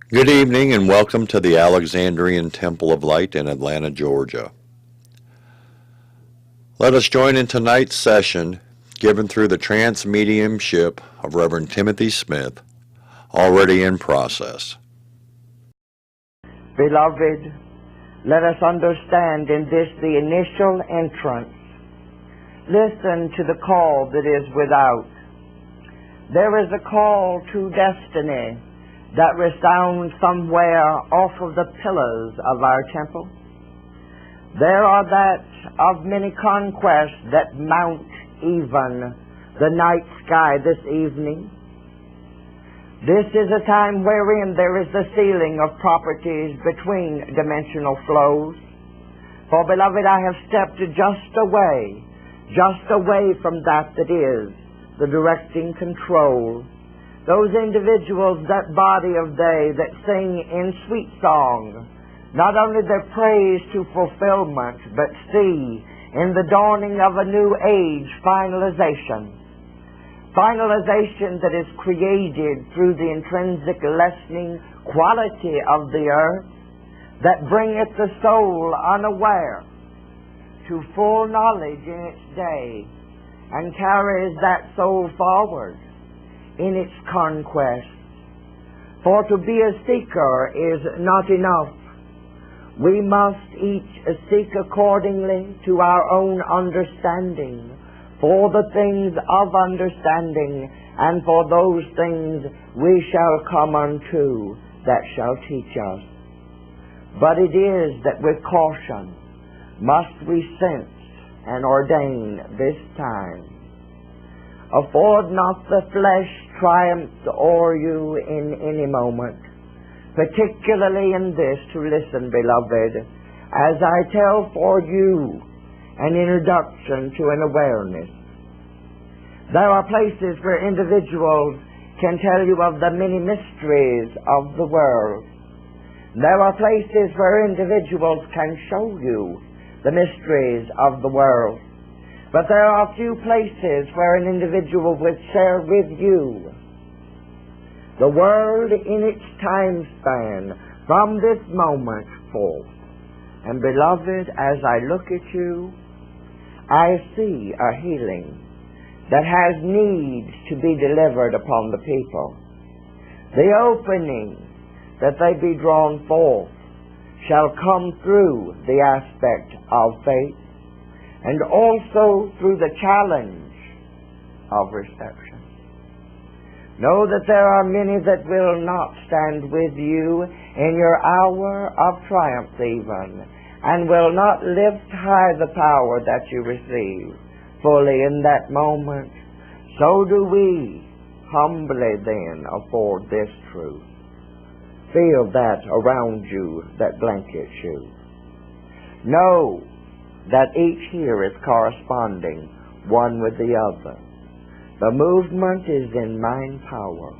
Good evening and welcome to the Alexandrian Temple of Light in Atlanta, Georgia. Let us join in tonight's session given through the trance mediumship of Reverend Timothy Smith, already in process. Beloved, let us understand in this the initial entrance. Listen to the call that is without. There is a call to destiny that resounds somewhere off of the pillars of our temple. There are that of many conquests that mount even the night sky this evening. This is a time wherein there is the sealing of properties between dimensional flows. For, beloved, I have stepped just away from that is the directing control. Those individuals, that body of they that sing in sweet song, not only their praise to fulfillment, but see in the dawning of a new age finalization that is created through the intrinsic lessening quality of the earth, that bringeth the soul unaware to full knowledge in its day, and carries that soul forward in its conquest. For to be a seeker is not enough. We must each seek accordingly to our own understanding, for the things of understanding, and for those things we shall come unto that shall teach us. But it is that with caution must we sense and ordain this time. Afford not the flesh triumph o'er you in any moment, particularly in this to listen, beloved, as I tell for you an introduction to an awareness. There are places where individuals can tell you of the many mysteries of the world. There are places where individuals can show you the mysteries of the world. But there are few places where an individual would share with you the world in its time span from this moment forth. And beloved, as I look at you, I see a healing that has needs to be delivered upon the people. The opening that they be drawn forth shall come through the aspect of faith, and also through the challenge of reception. Know that there are many that will not stand with you in your hour of triumph even, and will not lift high the power that you receive fully in that moment. So do we humbly then afford this truth. Feel that around you that blankets you. Know that each here is corresponding one with the other. The movement is in mind power.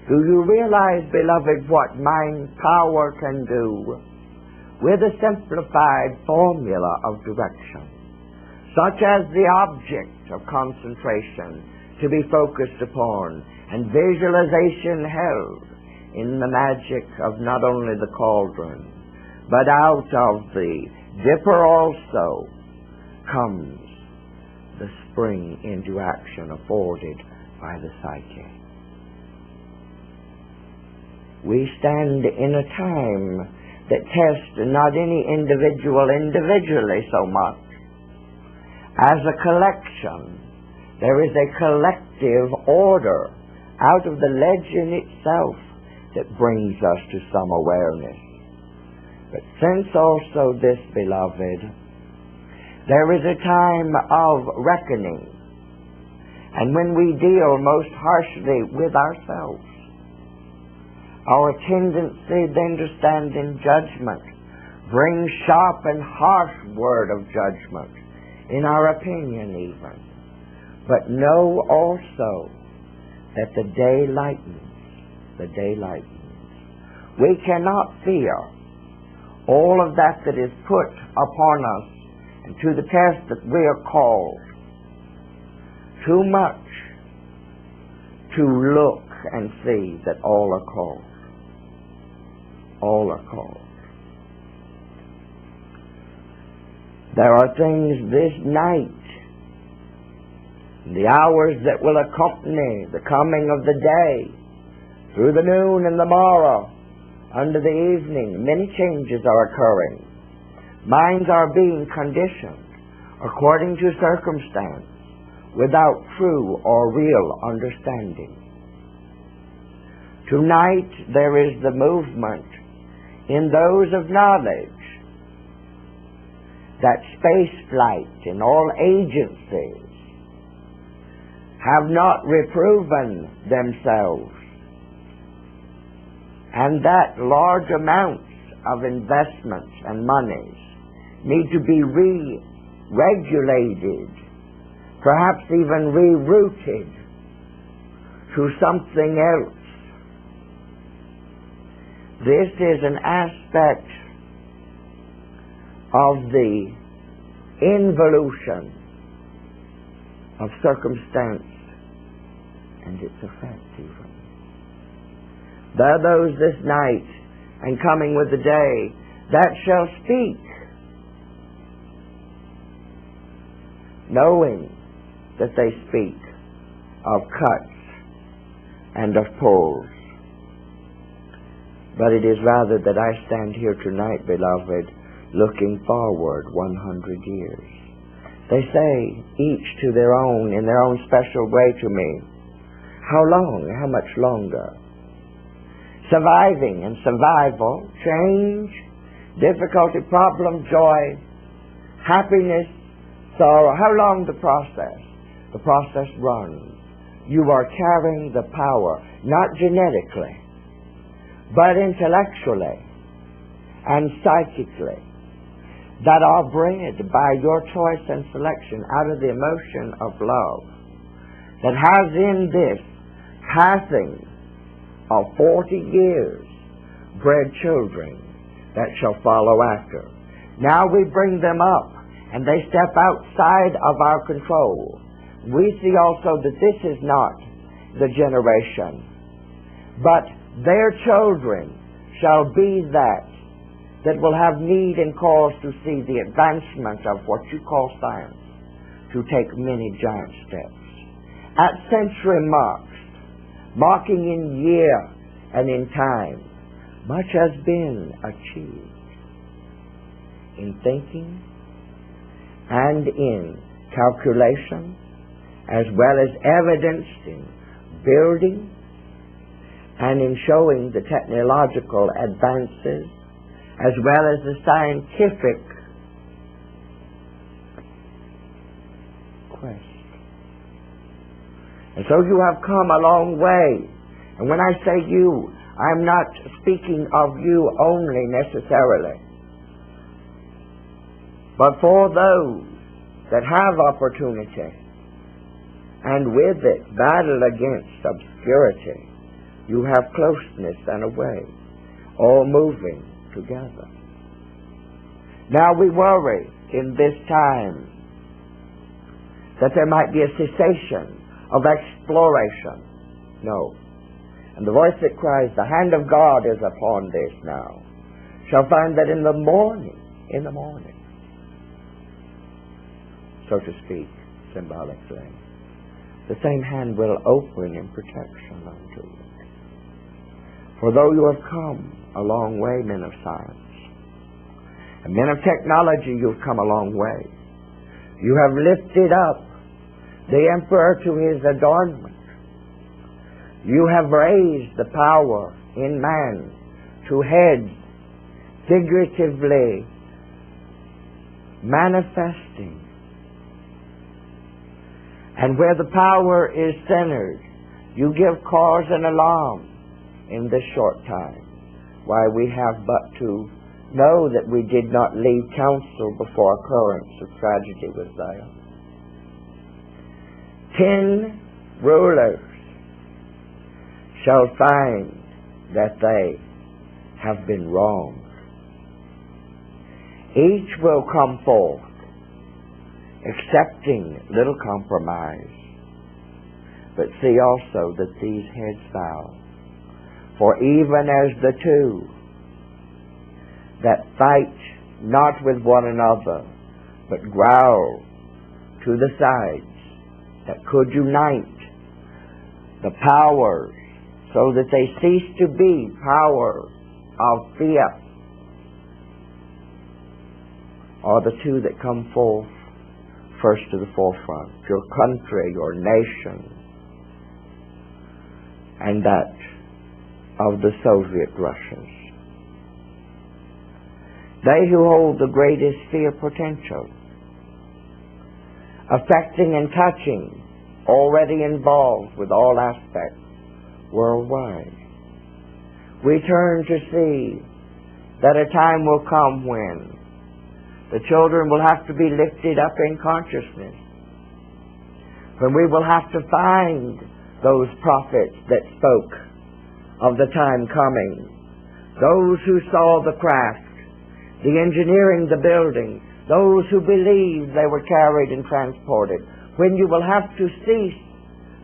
Do you realize, beloved, what mind power can do with a simplified formula of direction, such as the object of concentration to be focused upon and visualization held in the magic of not only the cauldron, but out of the dipper also comes the spring into action afforded by the psyche. We stand in a time that tests not any individual individually so much as a collection. There is a collective order out of the legend itself that brings us to some awareness. But since also this, beloved, there is a time of reckoning, and when we deal most harshly with ourselves, our tendency then to stand in judgment brings sharp and harsh word of judgment, in our opinion even. But know also that the day lightens. The day lightens. We cannot fear all of that is put upon us and to the test that we are called too much to look and see that all are called. all are called. There are things this night, the hours that will accompany the coming of the day, through the noon and the morrow, under the evening, many changes are occurring. Minds are being conditioned according to circumstance, without true or real understanding. Tonight there is the movement in those of knowledge that space flight and all agencies have not reproven themselves, and that large amounts of investments and monies need to be re-regulated, perhaps even rerouted to something else. This is an aspect of the involution of circumstance and its effect even. There are those this night and coming with the day that shall speak, knowing that they speak of cuts and of pulls. But it is rather that I stand here tonight, beloved, looking forward 100 years. They say, each to their own, in their own special way to me, how long, how much longer? Surviving and survival, change, difficulty, problem, joy, happiness, sorrow. How long the process? The process runs. You are carrying the power, not genetically, but intellectually and psychically, that are bred by your choice and selection out of the emotion of love, that has in this passing of 40 years bred children that shall follow after. Now we bring them up, and they step outside of our control. We see also that this is not the generation, but their children shall be that will have need and cause to see the advancement of what you call science to take many giant steps. At century marks, marking in year and in time, much has been achieved in thinking and in calculation, as well as evidenced in building and in showing the technological advances, as well as the scientific quest. And so you have come a long way. And when I say you, I'm not speaking of you only necessarily, but for those that have opportunity and with it battle against obscurity. You have closeness and a way, all moving together. Now we worry in this time that there might be a cessation of exploration. No. And the voice that cries, the hand of God is upon this now, shall find that in the morning, so to speak, symbolically, the same hand will open in protection unto you. For though you have come a long way, men of science, and men of technology, you've come a long way. You have lifted up the emperor to his adornment. You have raised the power in man to heads, figuratively manifesting. And where the power is centered, you give cause and alarm in this short time. Why, we have but to know that we did not leave counsel before occurrence of tragedy was there. 10 rulers shall find that they have been wrong. Each will come forth accepting little compromise, but see also that these heads bow. For even as the two that fight not with one another, but growl to the sides, that could unite the powers so that they cease to be powers of fear, are the two that come forth first to the forefront: your country, your nation, and that of the Soviet Russians. They who hold the greatest fear potential, affecting and touching, already involved with all aspects worldwide. We turn to see that a time will come when the children will have to be lifted up in consciousness, when we will have to find those prophets that spoke of the time coming, those who saw the craft, the engineering, the building, those who believed they were carried and transported, when you will have to cease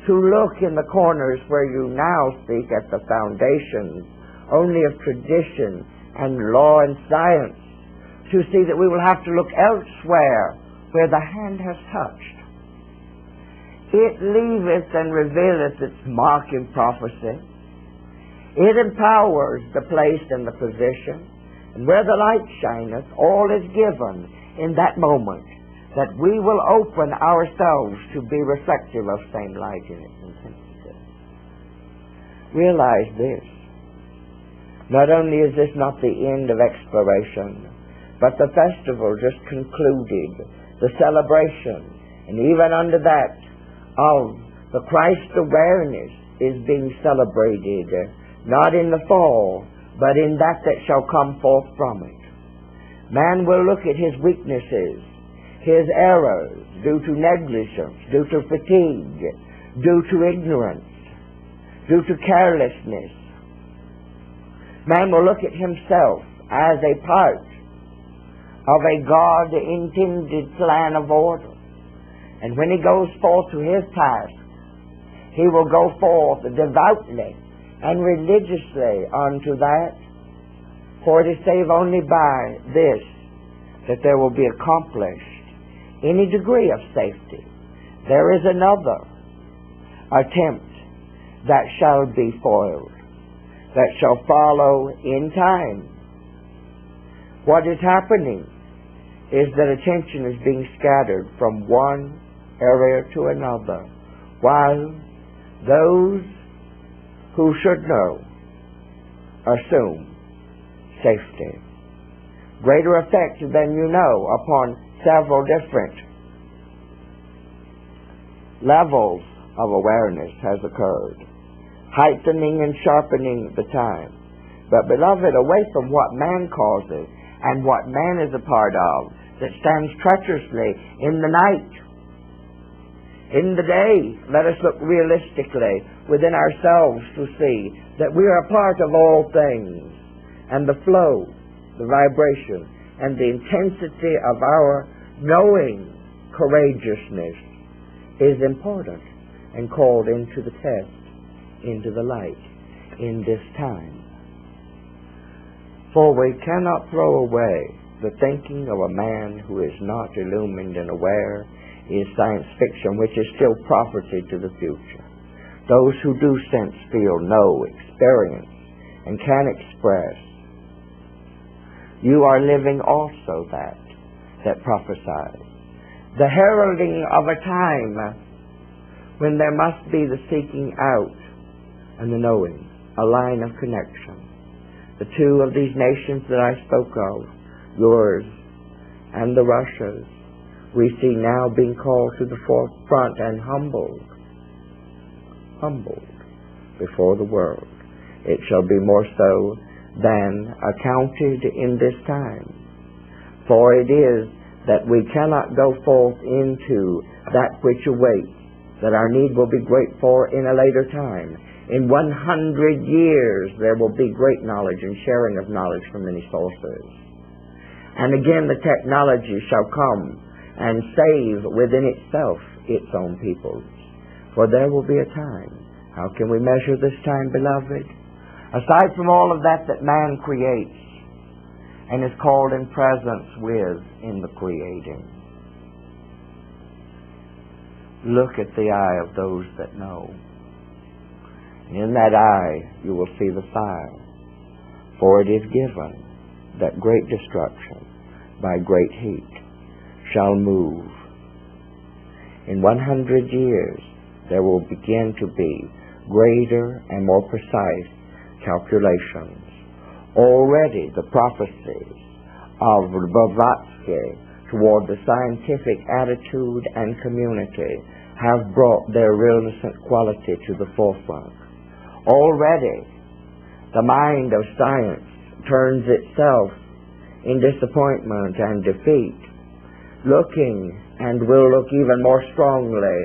to look in the corners where you now seek at the foundations only of tradition and law and science, to see that we will have to look elsewhere where the hand has touched. It leaveth and revealeth its mark in prophecy. It empowers the place and the position, and where the light shineth, all is given in that moment, that we will open ourselves to be reflective of same light in its intensity. Realize this. Not only is this not the end of exploration, but the festival just concluded, the celebration, and even under that of the Christ awareness is being celebrated, not in the fall, but in that shall come forth from it. Man will look at his weaknesses, his errors, due to negligence, due to fatigue, due to ignorance, due to carelessness. Man will look at himself as a part of a God-intended plan of order. And when he goes forth to his task, he will go forth devoutly and religiously unto that, for it is saved only by this that there will be accomplished any degree of safety. There is another attempt that shall be foiled, that shall follow in time. What is happening is that attention is being scattered from one area to another, while those who should know assume safety. Greater effect than you know upon several different levels of awareness has occurred, heightening and sharpening the time. But beloved, away from what man causes and what man is a part of, that stands treacherously in the night. In the day, let us look realistically within ourselves to see that we are a part of all things, and the flow, the vibration, and the intensity of our knowing courageousness is important and called into the test, into the light, in this time. For we cannot throw away the thinking of a man who is not illumined and aware is science fiction, which is still property to the future. Those who do sense, feel, know, experience, and can express, you are living also that prophesies. The heralding of a time when there must be the seeking out and the knowing, a line of connection. The two of these nations that I spoke of, yours and the Russias, we see now being called to the forefront and humbled before the world. It shall be more so than accounted in this time. For it is that we cannot go forth into that which awaits, that our need will be great for in a later time. In 100 years there will be great knowledge and sharing of knowledge from many sources. And again the technology shall come and save within itself its own peoples. For there will be a time. How can we measure this time, beloved? Aside from all of that man creates and is called in presence with in the creating. Look at the eye of those that know. And in that eye you will see the fire, for it is given that great destruction by great heat shall move. In 100 years there will begin to be greater and more precise calculations. Already the prophecies of Blavatsky toward the scientific attitude and community have brought their realistic quality to the forefront. Already the mind of science turns itself in disappointment and defeat, looking and will look even more strongly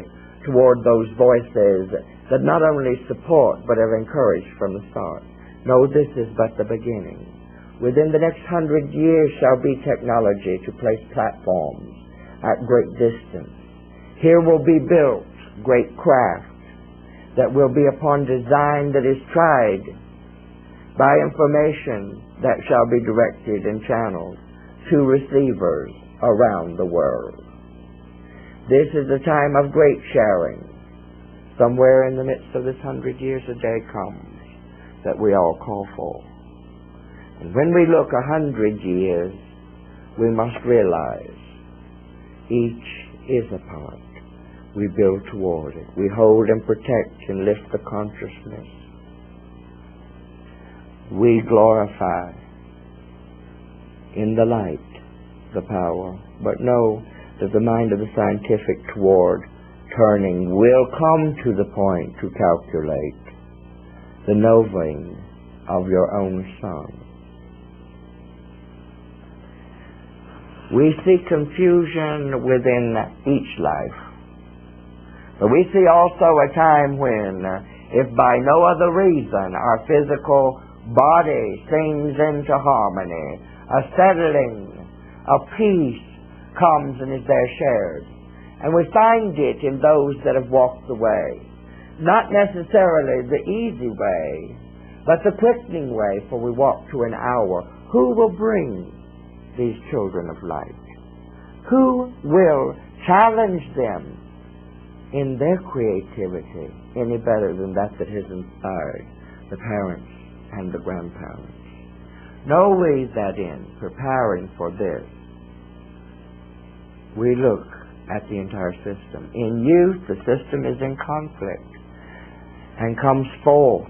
toward those voices that not only support but have encouraged from the start. No, this is but the beginning. Within the next 100 years shall be technology to place platforms at great distance. Here will be built great craft that will be upon design that is tried by information that shall be directed and channeled to receivers around the world. This is a time of great sharing. Somewhere in the midst of this 100 years a day comes that we all call for. And when we look 100 years, we must realize each is a part. We build toward it. We hold and protect and lift the consciousness. We glorify in the light the power, but know that the mind of the scientific toward turning will come to the point to calculate the knowing of your own son. We see confusion within each life, but we see also a time when, if by no other reason our physical body sings into harmony, a settling, a peace comes and is there shared. And we find it in those that have walked the way. Not necessarily the easy way, but the quickening way, for we walk to an hour. Who will bring these children of light? Who will challenge them in their creativity any better than that has inspired the parents and the grandparents? Know we that in preparing for this, we look at the entire system. In youth, the system is in conflict and comes forth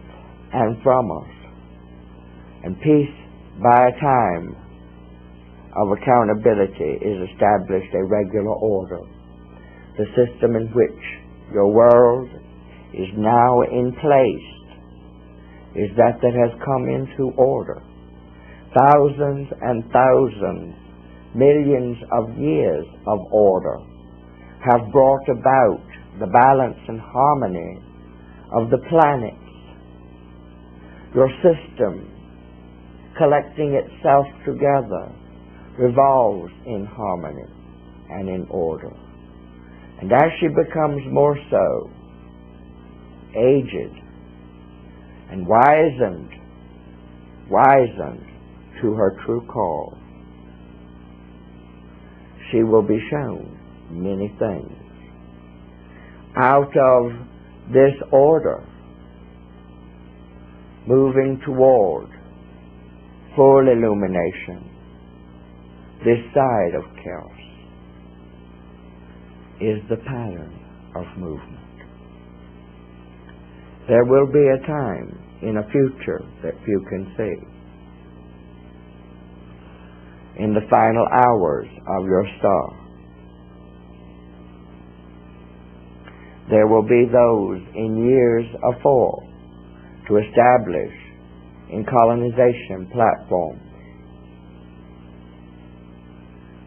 and from us. And peace by a time of accountability is established a regular order. The system in which your world is now in place is that has come into order. Thousands and thousands, millions of years of order have brought about the balance and harmony of the planets. Your system, collecting itself together, revolves in harmony and in order. And as she becomes more so, aged and wizened to her true call, she will be shown many things. Out of this order, moving toward full illumination, this side of chaos is the pattern of movement. There will be a time in a future that few can see. In the final hours of your star, there will be those in years afore to establish in colonization platforms.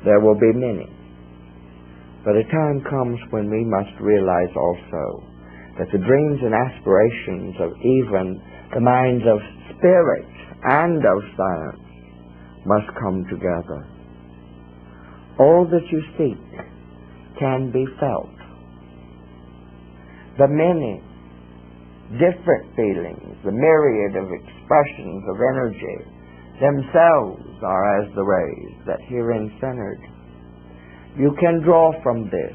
There will be many. But a time comes when we must realize also that the dreams and aspirations of even the minds of spirit and of science must come together. All that you seek can be felt. The many different feelings, the myriad of expressions of energy themselves are as the rays that herein centered. You can draw from this.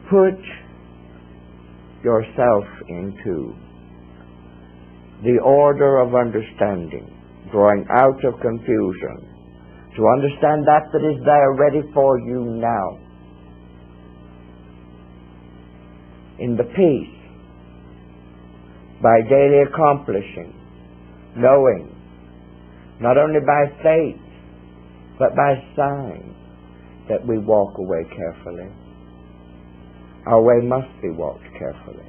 Put yourself into the order of understanding, drawing out of confusion, to understand that is there ready for you now. In the peace, by daily accomplishing, knowing, not only by faith, but by sign, that we walk away carefully. Our way must be walked carefully.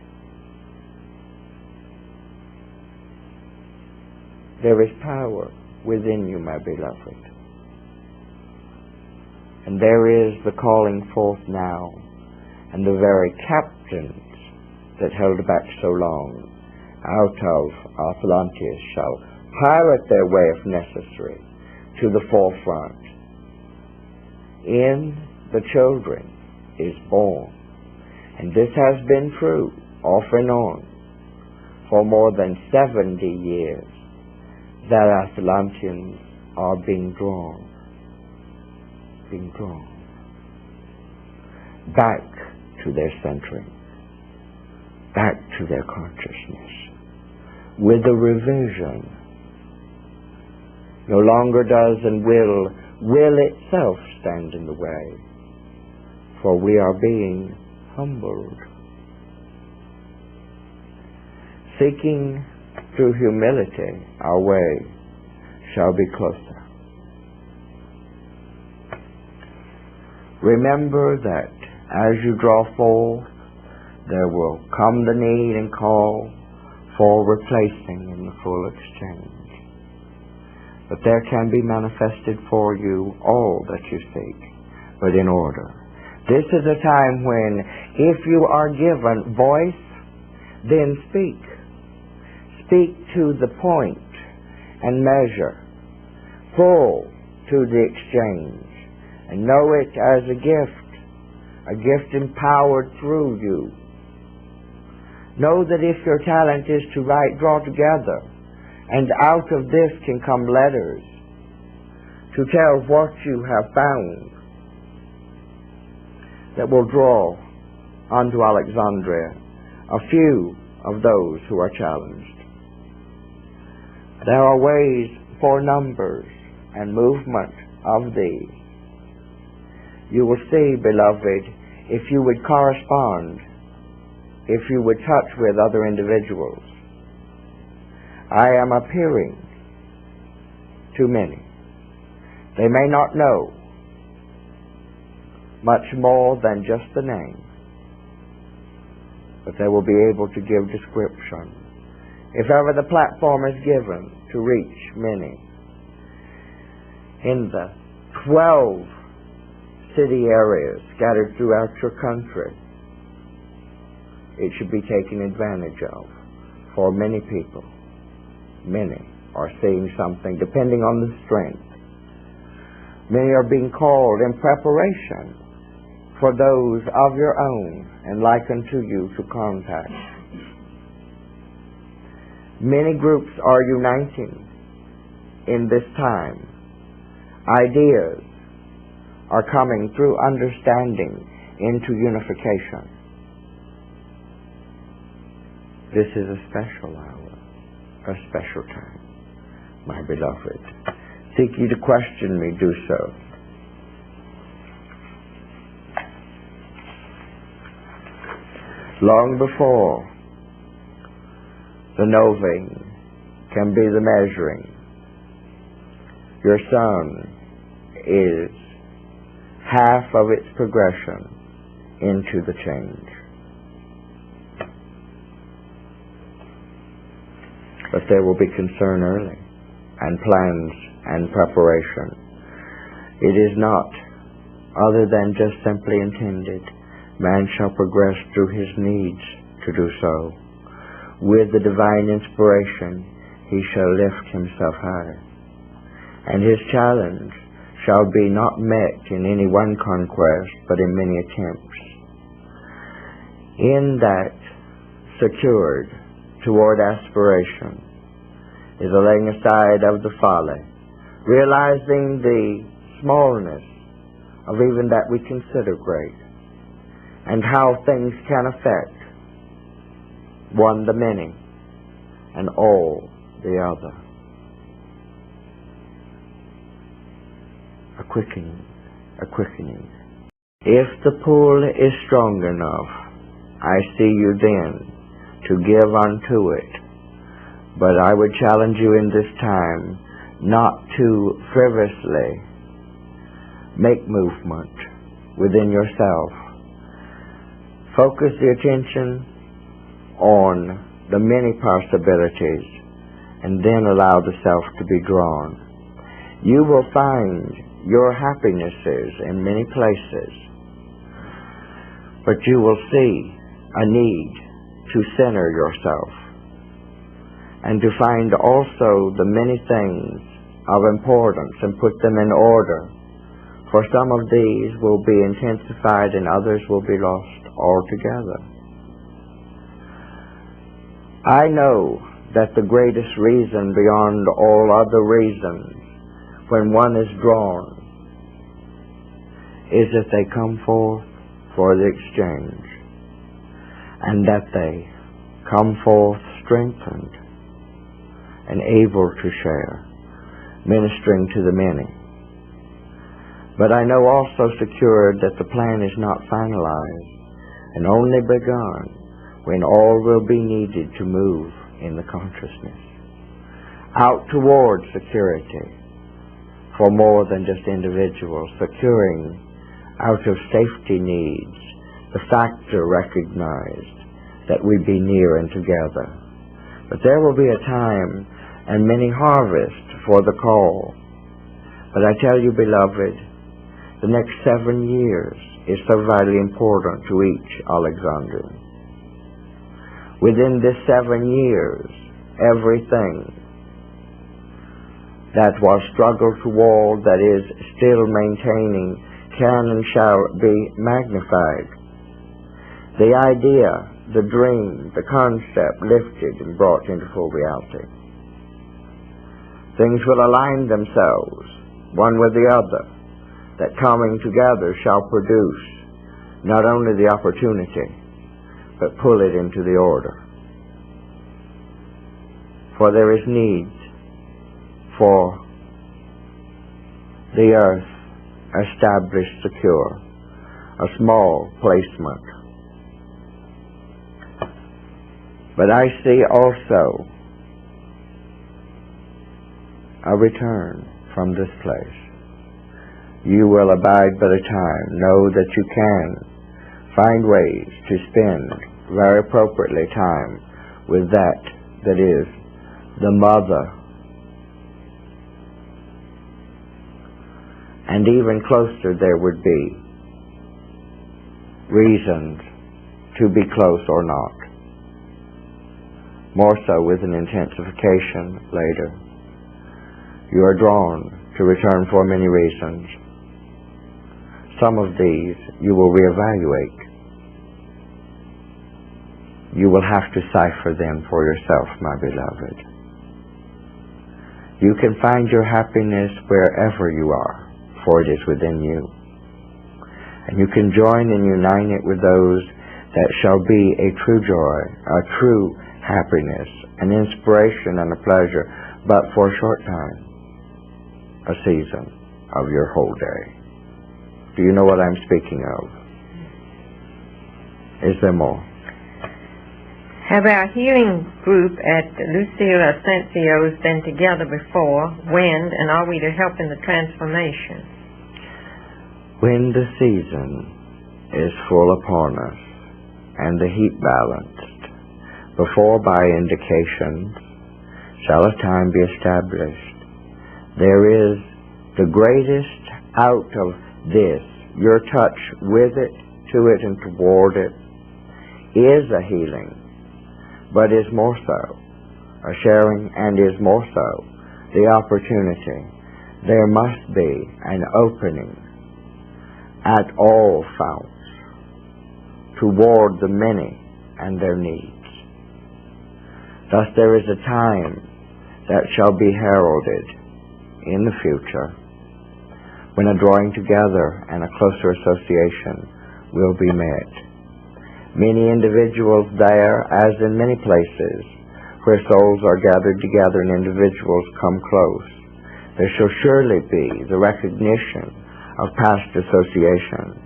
There is power within you, my beloved. And there is the calling forth now, and the very captains that held back so long out of Atlantis shall pilot their way, if necessary, to the forefront. In the children is born, and this has been true off and on for more than 70 years, that Atlanteans are being drawn back to their centering, back to their consciousness, with a revision. No longer does and will itself stand in the way, for we are being humbled. Seeking through humility our way shall be closer. Remember that as you draw forth, there will come the need and call for replacing in the full exchange. But there can be manifested for you all that you seek, but in order. This is a time when, if you are given voice, then speak. Speak to the point and measure, full to the exchange, and know it as a gift empowered through you. Know that if your talent is to write, draw together, and out of this can come letters to tell what you have found that will draw unto Alexandria a few of those who are challenged. There are ways for numbers and movement of these. You will see, beloved, if you would correspond, if you would touch with other individuals. I am appearing to many. They may not know much more than just the name, but they will be able to give description. If ever the platform is given to reach many, in the 12 city areas scattered throughout your country, it should be taken advantage of, for many people. Many are seeing something depending on the strength. Many are being called in preparation for those of your own and like unto you to contact. Many groups are uniting in this time. Ideas are coming through understanding into unification. This is a special hour, a special time, my beloved. Seek ye to question me, do so. Long before the knowing can be the measuring, your sun is half of its progression into the change. But there will be concern early, and plans and preparation. It is not other than just simply intended. Man shall progress through his needs to do so. With the divine inspiration, he shall lift himself high. And his challenge shall be not met in any one conquest, but in many attempts. In that secured toward aspiration, is a laying aside of the folly, realizing the smallness of even that we consider great, and how things can affect one the many and all the other. A quickening. If the pull is strong enough, I see you then to give unto it. But I would challenge you in this time not to frivolously make movement within yourself. Focus the attention on the many possibilities and then allow the self to be drawn. You will find your happinesses in many places, but you will see a need to center yourself and to find also the many things of importance and put them in order, for some of these will be intensified and others will be lost altogether. I know that the greatest reason beyond all other reasons when one is drawn is that they come forth for the exchange, and that they come forth strengthened and able to share, ministering to the many. But I know also secured that the plan is not finalized and only begun when all will be needed to move in the consciousness out toward security for more than just individuals, securing out of safety needs the factor recognized that we be near and together. But there will be a time and many harvest for the call. But I tell you, beloved, the next 7 years is so vitally important to each Alexandrian. Within this 7 years, everything that was struggled toward, that is still maintaining, can and shall be magnified. The idea, the dream, the concept lifted and brought into full reality. Things will align themselves, one with the other, that coming together shall produce not only the opportunity, but pull it into the order. For there is need for the earth established secure, a small placement. But I see also a return from this place. You will abide but a time. Know that you can find ways to spend very appropriately time with that is the mother, and even closer there would be reasons to be close or not. More so with an intensification later. You are drawn to return for many reasons. Some of these you will reevaluate. You will have to cipher them for yourself, my beloved. You can find your happiness wherever you are, for it is within you. And you can join and unite it with those that shall be a true joy, a true happiness, an inspiration and a pleasure, but for a short time, a season of your whole day. Do you know what I'm speaking of? Is there more? Have our healing group at Lucille Asencio's been together before? When? And are we to help in the transformation? When the season is full upon us and the heat balanced, before by indications shall a time be established. There is the greatest out of this, your touch with it, to it, and toward it, is a healing, but is more so a sharing, and is more so the opportunity. There must be an opening at all founts toward the many and their needs. Thus there is a time that shall be heralded in the future, when a drawing together and a closer association will be met. Many individuals there, as in many places where souls are gathered together and individuals come close, there shall surely be the recognition of past association,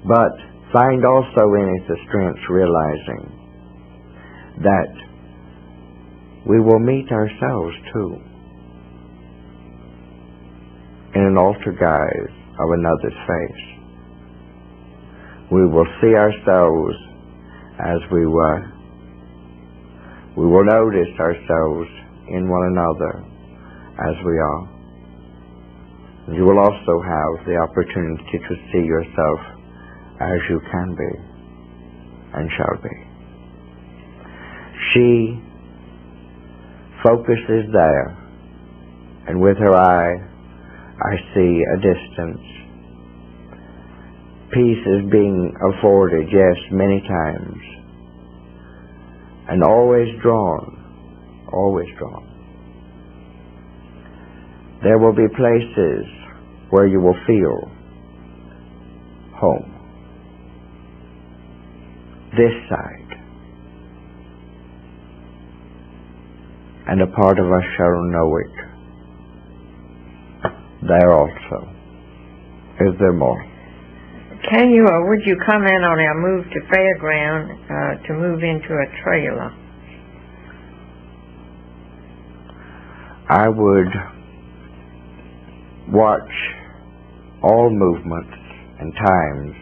but find also in it the strength realizing that we will meet ourselves too in an altered guise of another's face. We will see ourselves as we were. We will notice ourselves in one another as we are. You will also have the opportunity to see yourself as you can be and shall be. She focuses there, and with her eye I see a distance. Peace is being afforded, yes, many times, and always drawn, always drawn. There will be places where you will feel home. This side, and a part of us shall know it. There also. Is there more? Can you or would you comment on our move to fairground to move into a trailer? I would watch all movements and times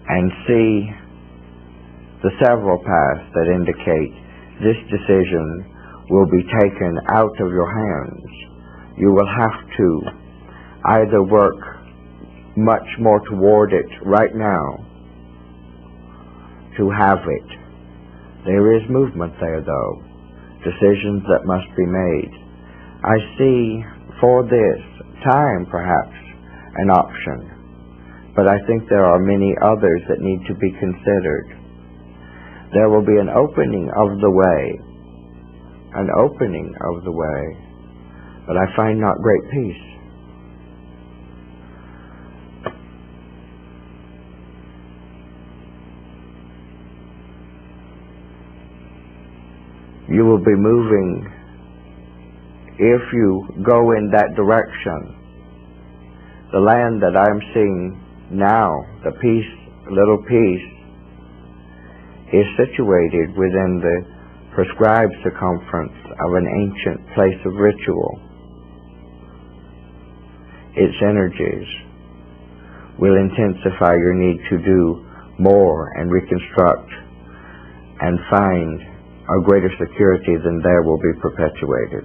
and see the several paths that indicate this decision will be taken out of your hands. You will have to either work much more toward it right now to have it. There is movement there, though, decisions that must be made. I see for this time, perhaps, an option, but I think there are many others that need to be considered. There will be an opening of the way, but I find not great peace. You will be moving, if you go in that direction. The land that I'm seeing now, the little piece, is situated within the prescribed circumference of an ancient place of ritual. Its energies will intensify your need to do more and reconstruct and find a greater security than there will be perpetuated.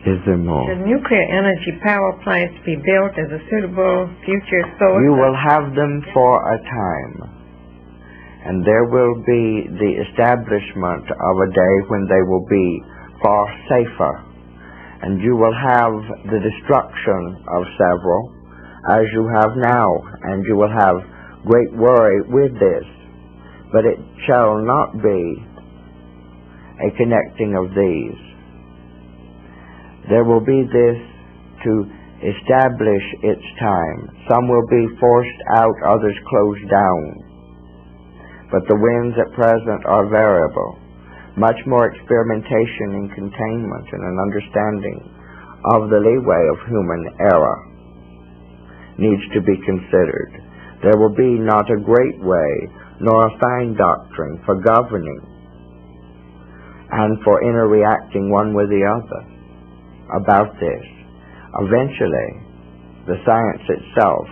Is there more? Should nuclear energy power plants be built as a suitable future source? You will have them for a time, and there will be the establishment of a day when they will be far safer, and you will have the destruction of several, as you have now, and you will have great worry with this, but it shall not be a connecting of these. There will be this to establish its time. Some will be forced out, others closed down. But the winds at present are variable. Much more experimentation in containment and an understanding of the leeway of human error needs to be considered. There will be not a great way nor a fine doctrine for governing and for interreacting one with the other about this. Eventually, the science itself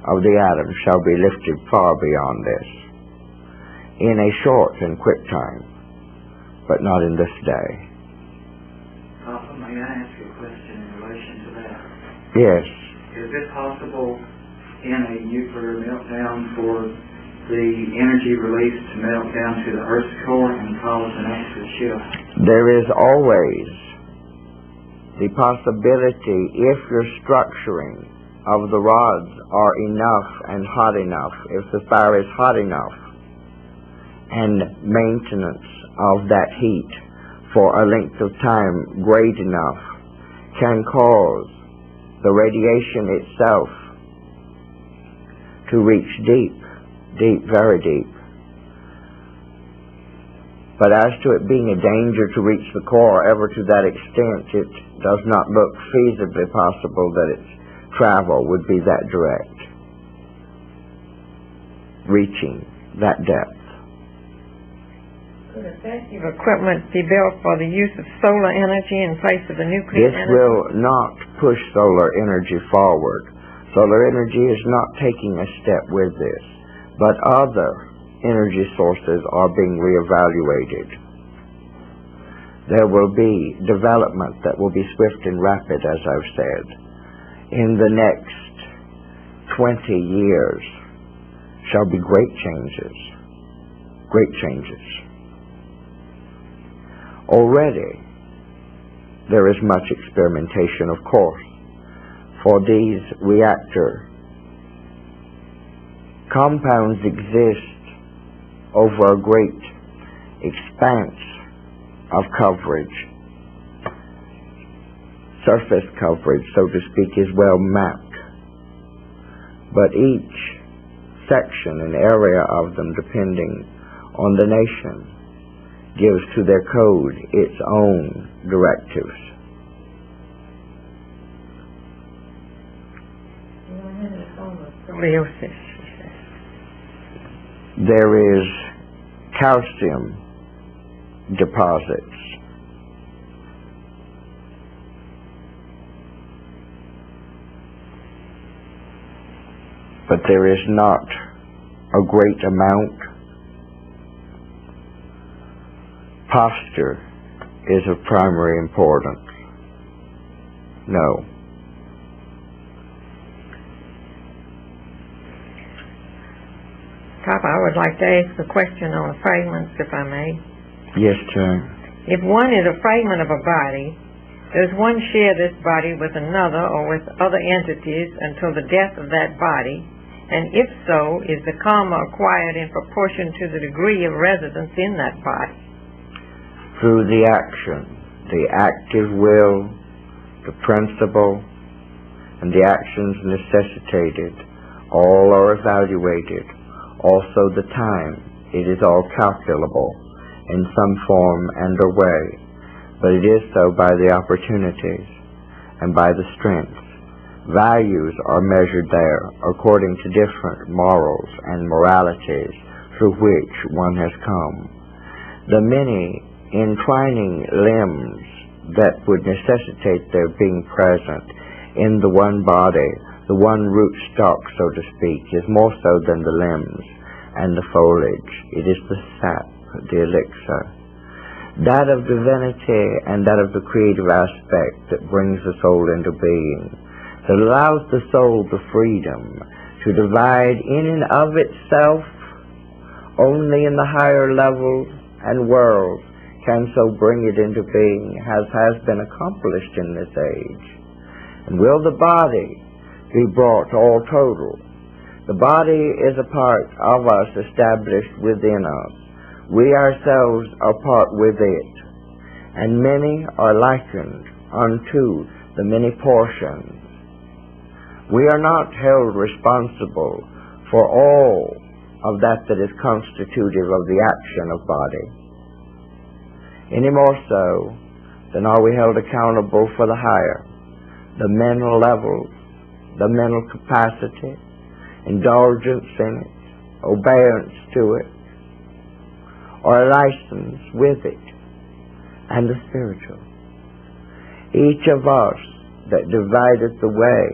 of the atom shall be lifted far beyond this in a short and quick time, but not in this day. Papa, may I ask you a question in relation to that? Yes. Is it possible in a nuclear meltdown for the energy released to melt down to the Earth's core and cause an axis shift? There is always the possibility, if you're structuring of the rods are enough and hot enough, if the fire is hot enough, and maintenance of that heat for a length of time great enough can cause the radiation itself to reach deep, very deep. But as to it being a danger to reach the core ever to that extent, it does not look feasibly possible that its travel would be that direct, reaching that depth. Could effective equipment be built for the use of solar energy in place of the nuclear This energy? will not push solar energy forward. Solar energy is not taking a step with this, but other energy sources are being reevaluated. There will be development that will be swift and rapid, as I've said. In the next 20 years shall be great changes. Great changes. Already there is much experimentation, of course, for these reactor compounds exist over a great expanse of coverage. Surface coverage, so to speak, is well mapped. But each section and area of them, depending on the nation, gives to their code its own directives. Scoliosis. There is calcium deposits. But there is not a great amount. Posture is of primary importance. No. Papa, I would like to ask a question on fragments, if I may. Yes, sir. If one is a fragment of a body, does one share this body with another or with other entities until the death of that body? And if so, is the karma acquired in proportion to the degree of residence in that body? Through the action, the active will, the principle, and the actions necessitated, all are evaluated. Also the time, it is all calculable in some form and or way, but it is so by the opportunities and by the strengths. Values are measured there according to different morals and moralities through which one has come. The many entwining limbs that would necessitate their being present in the one body, the one root stock, so to speak, is more so than the limbs and the foliage. It is the sap, the elixir, that of divinity and that of the creative aspect that brings the soul into being, that allows the soul the freedom to divide in and of itself. Only in the higher levels and worlds can so bring it into being, as has been accomplished in this age. And will the body be brought all total? The body is a part of us established within us. We ourselves are part with it, and many are likened unto the many portions. We are not held responsible for all of that is constitutive of the action of body, any more so than are we held accountable for the higher, the mental levels, the mental capacity, indulgence in it, obedience to it, or a license with it, and the spiritual. Each of us that divideth the way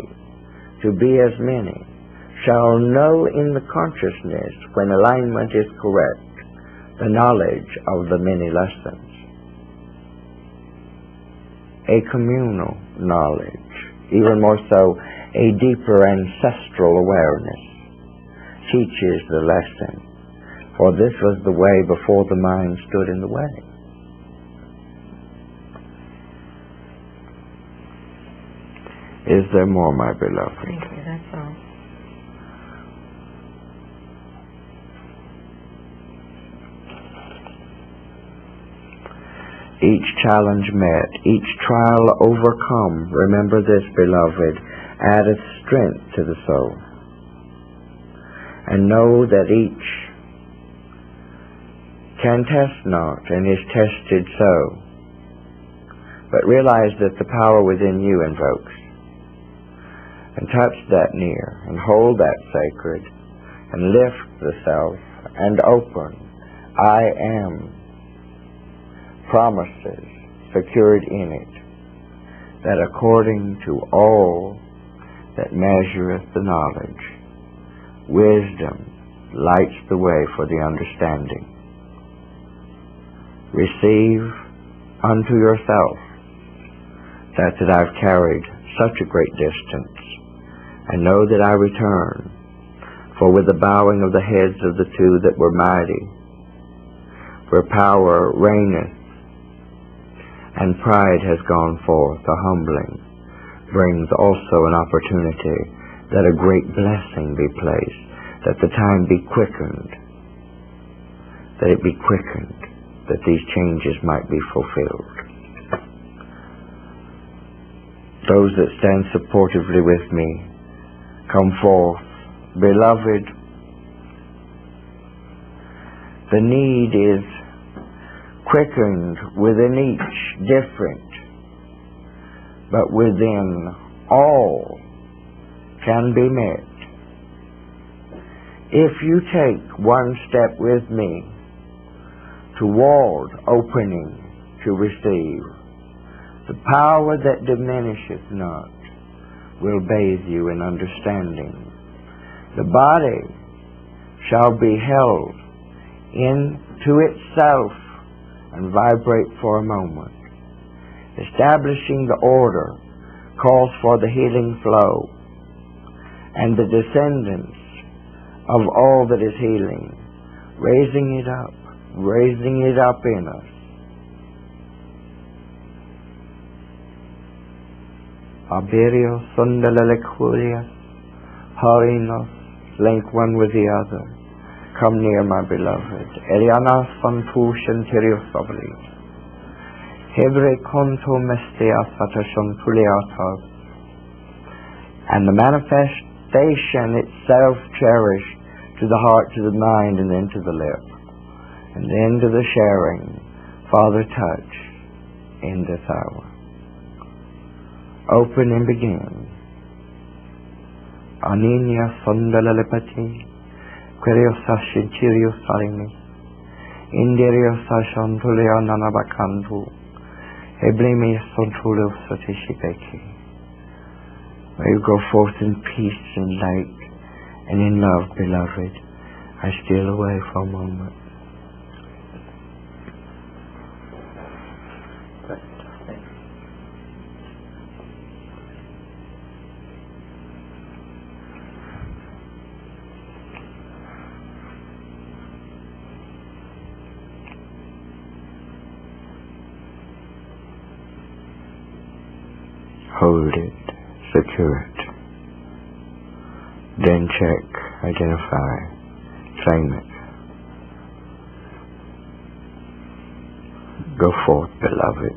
to be as many shall know in the consciousness, when alignment is correct, the knowledge of the many lessons. A communal knowledge, even more so, a deeper ancestral awareness, teaches the lesson. For this was the way before the mind stood in the way. Is there more, my beloved? Thank you, that's all. Each challenge met, each trial overcome, remember this, beloved, addeth strength to the soul. And know that each can test not, and is tested so. But realize that the power within you invokes. And touch that near, and hold that sacred, and lift the self, and open. I am. Promises secured in it, that according to all that measureth the knowledge, wisdom lights the way for the understanding. Receive unto yourself that I've carried such a great distance, and know that I return, for with the bowing of the heads of the two that were mighty, where power reigneth, and pride has gone forth, the humbling brings also an opportunity that a great blessing be placed, that the time be quickened, that it be quickened, that these changes might be fulfilled. Those that stand supportively with me, come forth. Beloved, the need is quickened within each different, but within all can be met. If you take one step with me toward opening to receive, the power that diminisheth not will bathe you in understanding. The body shall be held into itself and vibrate for a moment. Establishing the order calls for the healing flow and the descendants of all that is healing, raising it up in us. Abirios sundalaleculias, harinos, link one with the other. Come near, my beloved. Eliana santushen teriosabli. Hebre conto mestias atashontuliatas. And the manifestation itself cherished to the heart, to the mind, and then to the lip. And then to the sharing. Father, touch in this hour. Open and begin. Aninia sondalalipati. Queriosashin Chirios Salimi, Inderios Sashantulia Nanabakandu, Eblemi Sontulio Satishibeki. May you go forth in peace and light and in love, beloved. I steal away for a moment. Hold it, secure it. Then check, identify, claim it. Go forth, beloved.